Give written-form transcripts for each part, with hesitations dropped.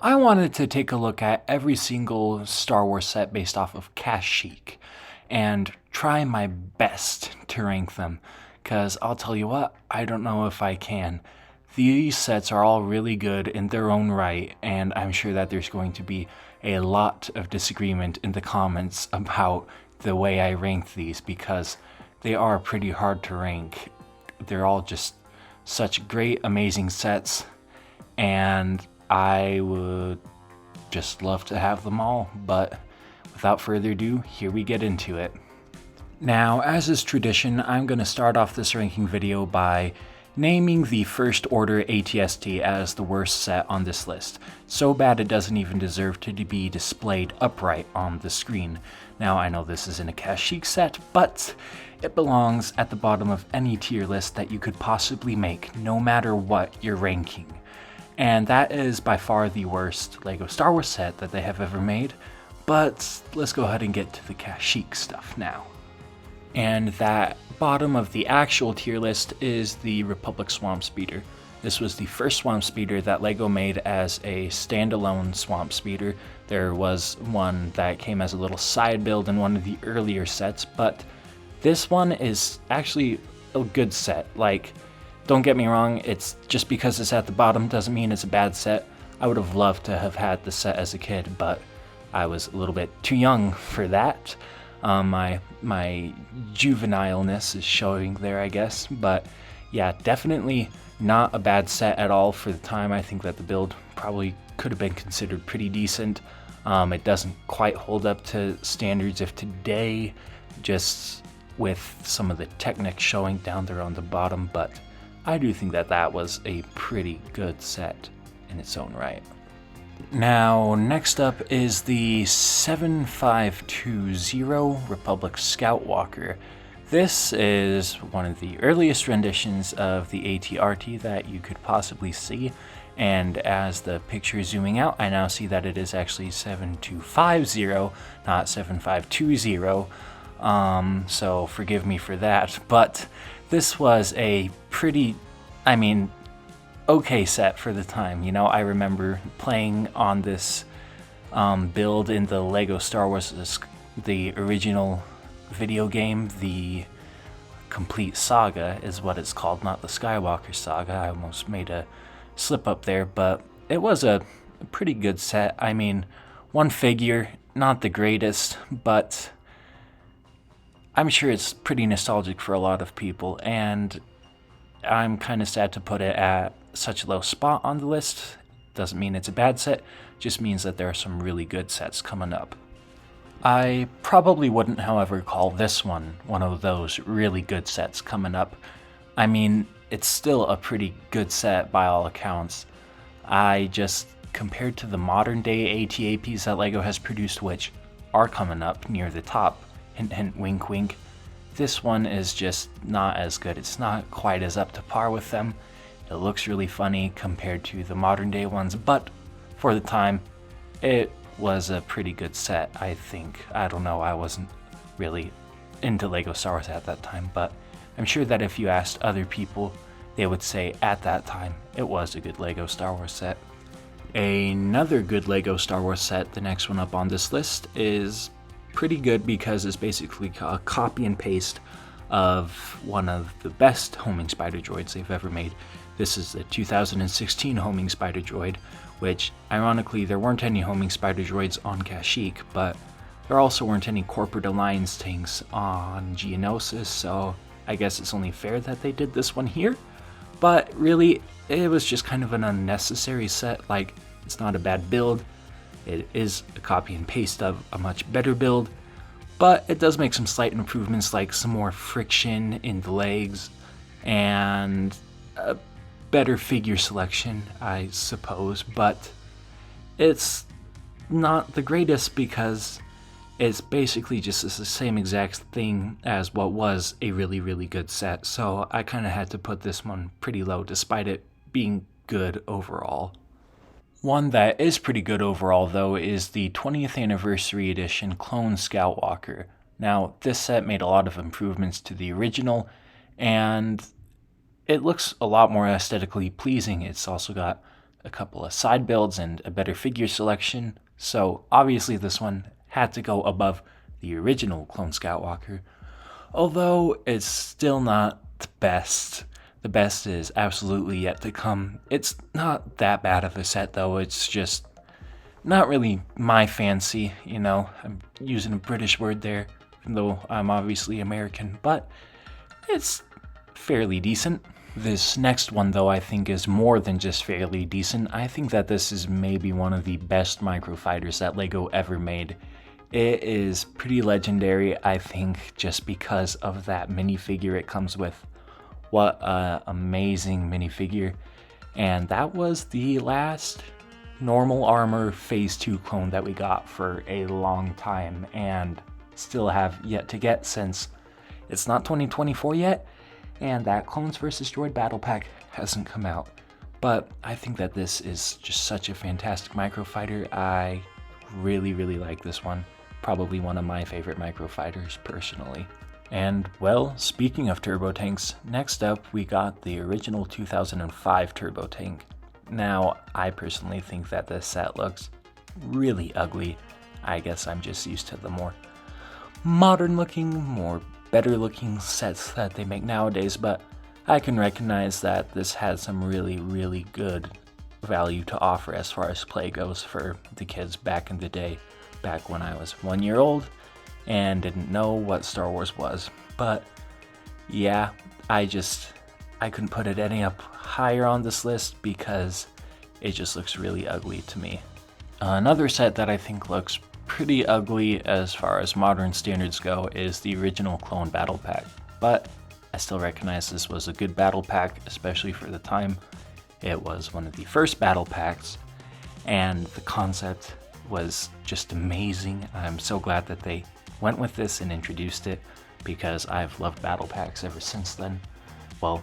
I wanted to take a look at every single Star Wars set based off of Kashyyyk and try my best to rank them, because I'll tell you what, I don't know if I can. These sets are all really good in their own right, and I'm sure that there's going to be a lot of disagreement in the comments about the way I rank these, because they are pretty hard to rank. They're all just such great, amazing sets, and I would just love to have them all, but without further ado, here we get into it. Now, as is tradition, I'm going to start off this ranking video by naming the First Order ATST as the worst set on this list. So bad it doesn't even deserve to be displayed upright on the screen. Now, I know this isn't a Kashyyyk set, but it belongs at the bottom of any tier list that you could possibly make, no matter what you're ranking. And that is by far the worst LEGO Star Wars set that they have ever made, but let's go ahead and get to the Kashyyyk stuff now. And that bottom of the actual tier list is the Republic Swamp Speeder. This was the first Swamp Speeder that LEGO made as a standalone Swamp Speeder. There was one that came as a little side build in one of the earlier sets, but this one is actually a good set. Like, don't get me wrong, it's just because it's at the bottom doesn't mean it's a bad set. I would have loved to have had the set as a kid, but I was a little bit too young for that. My juvenileness is showing there, I guess. But yeah, definitely not a bad set at all for the time. I think that the build probably could have been considered pretty decent. It doesn't quite hold up to standards of today, just with some of the Technics showing down there on the bottom, but I do think that that was a pretty good set in its own right. Now, next up is the 7520 Republic Scout Walker. This is one of the earliest renditions of the AT-RT that you could possibly see, and as the picture is zooming out, I now see that it is actually 7250, not 7520. So forgive me for that, but this was a pretty, okay set for the time. You know, I remember playing on this build in the LEGO Star Wars, the original video game, the Complete Saga is what it's called, not the Skywalker Saga. I almost made a slip up there, but it was a pretty good set. I mean, one figure, not the greatest, but I'm sure it's pretty nostalgic for a lot of people, and I'm kind of sad to put it at such a low spot on the list. Doesn't mean it's a bad set, just means that there are some really good sets coming up. I probably wouldn't, however, call this one of those really good sets coming up. I mean, it's still a pretty good set by all accounts. I just, compared to the modern day ATAPs that LEGO has produced, which are coming up near the top, hint hint wink wink, this one is just not as good. It's not quite as up to par with them. It looks really funny compared to the modern day ones, but for the time, it was a pretty good set, I think. I don't know, I wasn't really into LEGO Star Wars at that time, but I'm sure that if you asked other people, they would say at that time it was a good LEGO Star Wars set. Another good LEGO Star Wars set, the next one up on this list, is pretty good because it's basically a copy and paste of one of the best homing spider droids they've ever made. This is the 2016 homing spider droid, which ironically there weren't any homing spider droids on Kashyyyk, but there also weren't any corporate alliance things on Geonosis, so I guess it's only fair that they did this one here. But really, it was just kind of an unnecessary set. Like, it's not a bad build. It is a copy and paste of a much better build, but it does make some slight improvements, like some more friction in the legs and a better figure selection, I suppose, but it's not the greatest because it's basically just the same exact thing as what was a really, really good set, so I kind of had to put this one pretty low despite it being good overall. One that is pretty good overall, though, is the 20th Anniversary Edition Clone Scout Walker. Now, this set made a lot of improvements to the original, and it looks a lot more aesthetically pleasing. It's also got a couple of side builds and a better figure selection, so obviously this one had to go above the original Clone Skywalker, although it's still not the best. The best is absolutely yet to come. It's not that bad of a set though, it's just not really my fancy, you know. I'm using a British word there, even though I'm obviously American, but it's fairly decent. This next one though I think is more than just fairly decent. I think that this is maybe one of the best microfighters that LEGO ever made. It is pretty legendary, I think, just because of that minifigure it comes with. What an amazing minifigure. And that was the last normal armor phase 2 clone that we got for a long time and still have yet to get, since it's not 2024 yet and that Clones vs. Droid Battle Pack hasn't come out. But I think that this is just such a fantastic microfighter. I really like this one. Probably one of my favorite microfighters personally. And well, speaking of turbo tanks, next up we got the original 2005 turbo tank. Now, I personally think that this set looks really ugly. I guess I'm just used to the more modern looking, more better looking sets that they make nowadays, but I can recognize that this has some really good value to offer as far as play goes for the kids back in the day, back when I was 1 year old and didn't know what Star Wars was. But yeah, I couldn't put it any up higher on this list because it just looks really ugly to me. Another set that I think looks pretty ugly as far as modern standards go is the original Clone Battle Pack, but I still recognize this was a good battle pack, especially for the time. It was one of the first battle packs, and the concept was just amazing. I'm so glad that they went with this and introduced it, because I've loved battle packs ever since then. Well,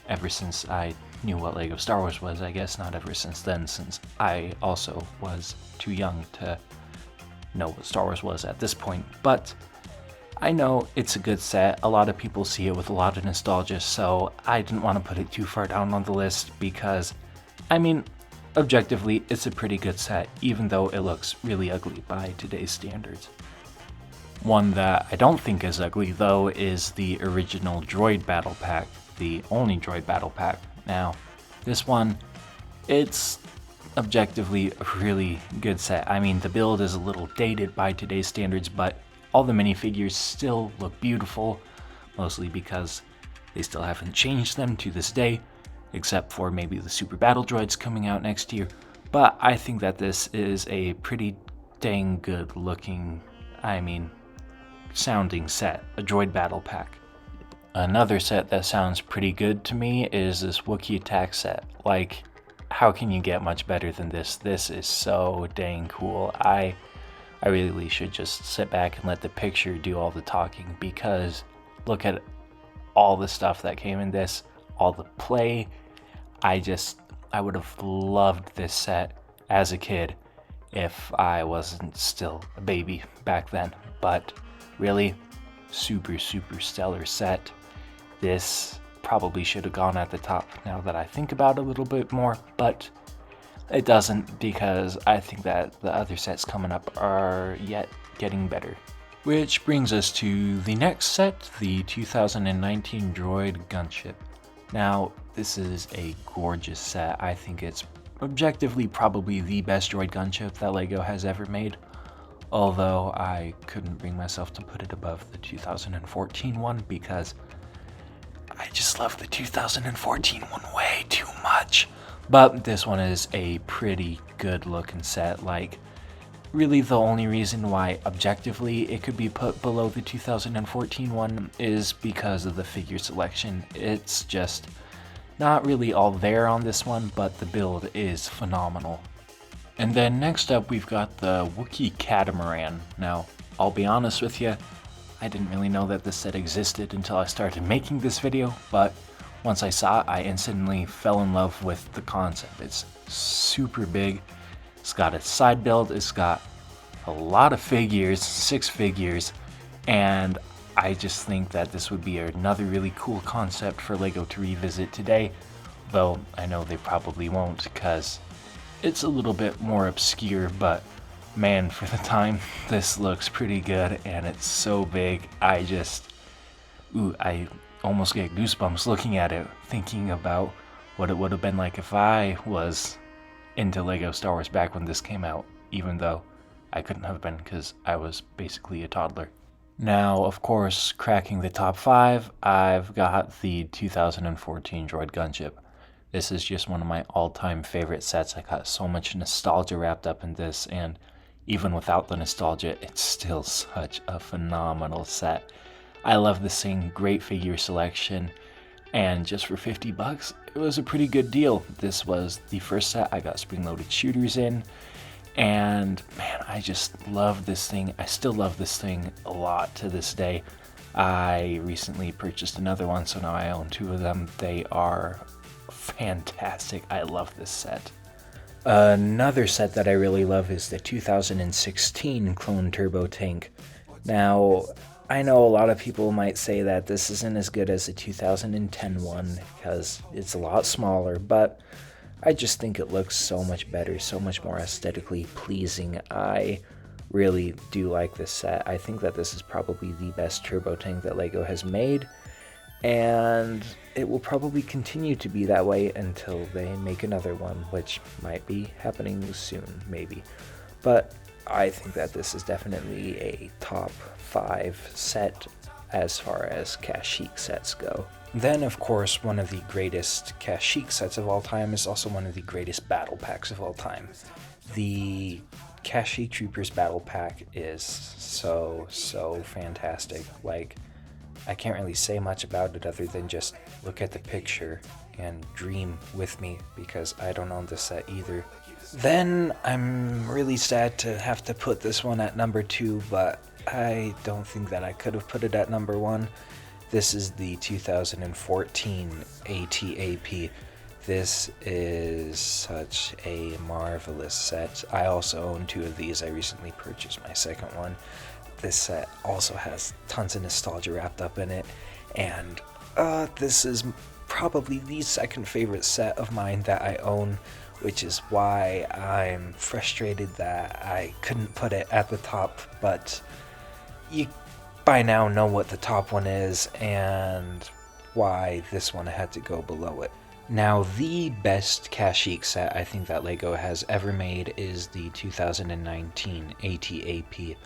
ever since I knew what LEGO Star Wars was, I guess. Not ever since then, since I also was too young to know what Star Wars was at this point. But I know it's a good set. A lot of people see it with a lot of nostalgia, so I didn't want to put it too far down on the list because, I mean, objectively, it's a pretty good set, even though it looks really ugly by today's standards. One that I don't think is ugly, though, is the original Droid Battle Pack, the only Droid Battle Pack. Now, this one, it's objectively a really good set. I mean, the build is a little dated by today's standards, but all the minifigures still look beautiful, mostly because they still haven't changed them to this day, except for maybe the Super Battle Droids coming out next year. But I think that this is a pretty dang good looking, sounding set, a Droid Battle Pack. Another set that sounds pretty good to me is this Wookiee Attack set. Like, how can you get much better than this? This is so dang cool. I really should just sit back and let the picture do all the talking, because look at all the stuff that came in this, all the play. I would have loved this set as a kid if I wasn't still a baby back then. But really, super stellar set. This probably should have gone at the top now that I think about it a little bit more, but it doesn't, because I think that the other sets coming up are yet getting better. Which brings us to the next set, the 2019 Droid Gunship. Now, this is a gorgeous set. I think it's objectively probably the best droid gunship that LEGO has ever made, although I couldn't bring myself to put it above the 2014 one because I just love the 2014 one way too much. But this one is a pretty good looking set. Like, really the only reason why objectively it could be put below the 2014 one is because of the figure selection. It's just not really all there on this one, but the build is phenomenal. And then next up we've got the Wookiee Catamaran. Now, I'll be honest with you, I didn't really know that this set existed until I started making this video, but once I saw it, I instantly fell in love with the concept. It's super big, it's got a side build, it's got a lot of figures, 6 figures, and I just think that this would be another really cool concept for LEGO to revisit today, though I know they probably won't, because It's a little bit more obscure, but man, for the time, this looks pretty good, and it's so big. I almost get goosebumps looking at it, thinking about what it would have been like if I was into Lego Star Wars back when this came out, even though I couldn't have been because I was basically a toddler. Now, of course, cracking the top 5, I've got the 2014 Droid Gunship. This is just one of my all-time favorite sets. I got so much nostalgia wrapped up in this, and even without the nostalgia, it's still such a phenomenal set. I love this thing, great figure selection, and just for $50, it was a pretty good deal. This was the first set I got spring-loaded shooters in, and man, I just love this thing. I still love this thing a lot to this day. I recently purchased another one, so now I own 2 of them. They are fantastic. I love this set. Another set that I really love is the 2016 Clone Turbo Tank. Now, I know a lot of people might say that this isn't as good as the 2010 one because it's a lot smaller, but I just think it looks so much better, so much more aesthetically pleasing. I really do like this set. I think that this is probably the best turbo tank that LEGO has made, and it will probably continue to be that way until they make another one, which might be happening soon, maybe. But I think that this is definitely a top 5 set as far as Kashyyyk sets go. Then, of course, one of the greatest Kashyyyk sets of all time is also one of the greatest battle packs of all time. The Kashyyyk Troopers battle pack is so fantastic. Like, I can't really say much about it other than just look at the picture and dream with me, because I don't own this set either. Then I'm really sad to have to put this one at number 2, but I don't think that I could have put it at number 1. This is the 2014 ATAP. This is such a marvelous set. I also own 2 of these. I recently purchased my second one. This set also has tons of nostalgia wrapped up in it, and this is probably the second favorite set of mine that I own, which is why I'm frustrated that I couldn't put it at the top, but you by now know what the top one is and why this one had to go below it. Now, the best Kashyyyk set I think that LEGO has ever made is the 2019 ATAP.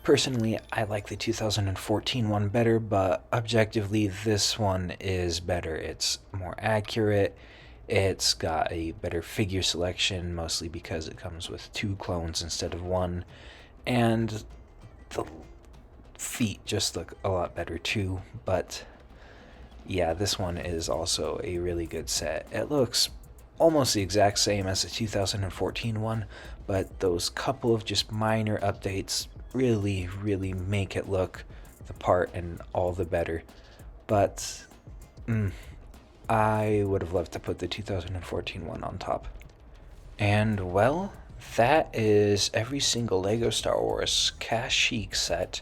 Personally, I like the 2014 one better, but objectively this one is better. It's more accurate, it's got a better figure selection, mostly because it comes with 2 clones instead of 1, and the feet just look a lot better too. But yeah, this one is also a really good set. It looks almost the exact same as the 2014 one, but those couple of just minor updates really make it look the part and all the better. But I would have loved to put the 2014 one on top. And well, that is every single LEGO Star Wars Kashyyyk set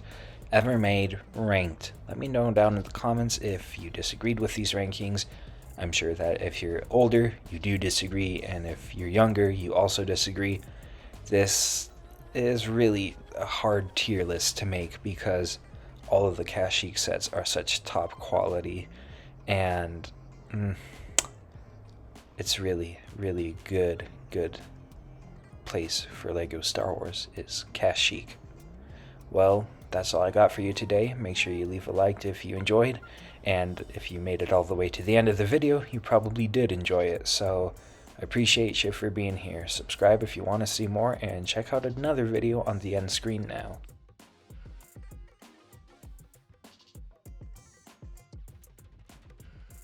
ever made ranked. Let me know down in the comments if you disagreed with these rankings. I'm sure that if you're older, you do disagree, and if you're younger, you also disagree. This is really a hard tier list to make because all of the Kashyyyk sets are such top quality, and it's really good place for LEGO Star Wars is Kashyyyk. Well, that's all I got for you today. Make sure you leave a like if you enjoyed, and if you made it all the way to the end of the video, you probably did enjoy it, so I appreciate you for being here. Subscribe if you want to see more, and check out another video on the end screen now.